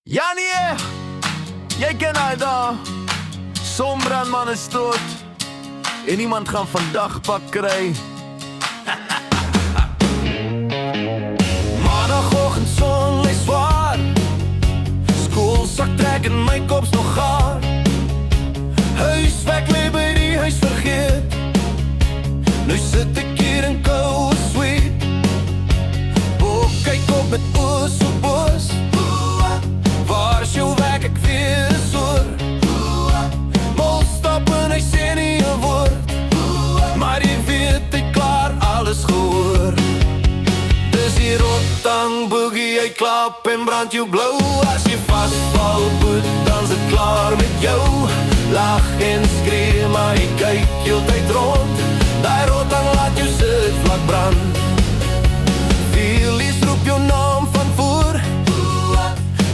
Ja nee, jy ken hy daar. Sonbrandman is dood en iemand gaan vandag pak kry. Maandagoggend son lê zwaar, skoolsak trek en my kop's nog gaar. Huiswerk lê by die huis vergeet, nou sit ek hier in koue sweet. Boek kyk op met oë so boos, waar is jou werk, ek weer is oor. Mol stap en hy sê nie 'n woord, maar jy weet hy klaar alles gehoor. Dis die rotang boogie, hy klap en brand jou blou. As jy vasval boet, dan's het klaar met jou. Lach en skree, maar jy kyk heeltyd rond. Daai rotang laat jou sitvlak brand. Wielies roep jou naam van voor,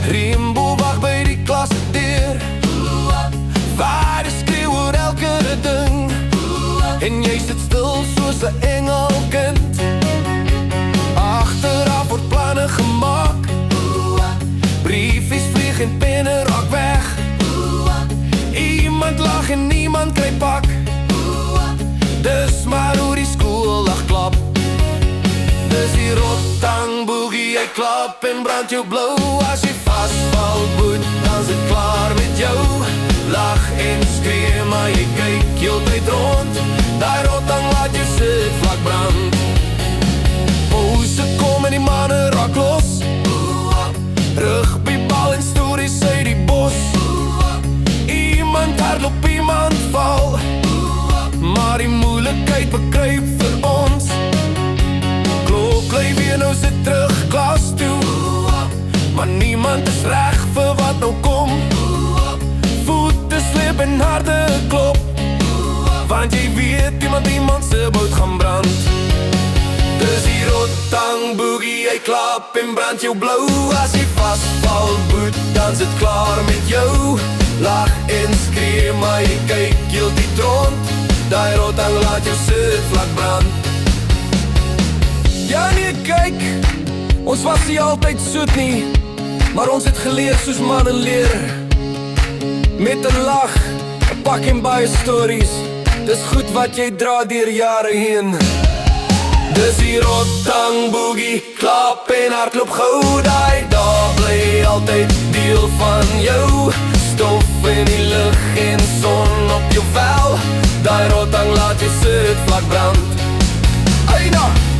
Rimbo wag by die klasse deur. Vader skreeu oor elke ding, en jy sit stil soos 'n engelkind. Agteraf word planne gemaak, briefies vlieg en penne raak weg. Iemand lag en niemand kry pak, dis maar hoe die skooldag klap. Dis die rotang boogie, hy klap en brand jou blou. As jy vasval boet, dan's het klaar met jou. Lach en skree, maar jy kyk heeltyd rond. Daai rotang laat jou sitvlak brand. Pouse kom en die manne raak los, rugbybal en stories uit die bos. Iemand hardloop, iemand val, maar die moeilikheid bekruip vir ons. Klok lui weer, nou sit terug klas toe, maar niemand is reg vir wat nou kom. Voete slip en harte klop, want jy weet iemand se boot gaan brand. Dis die rotang boogie, hy klap en brand jou blou. As jy vasval boet, dan's het klaar met jou. Lach en skree, maar jy kyk heeltyd rond. Daai rotang laat jou sitvlak brand. Ja nee, kyk, ons was nie altyd soet nie, maar ons het geleer soos mannen leer. Met 'n lach, 'n pak en baie stories, dis goed wat jy dra deur jare heen. Dis die rotang boogie, klap en hardloop gou. Daai daar bly altyd deel van jou. Stof in die lug en son op jou vel. Daai rotang laat jou sitvlak brand. Eina!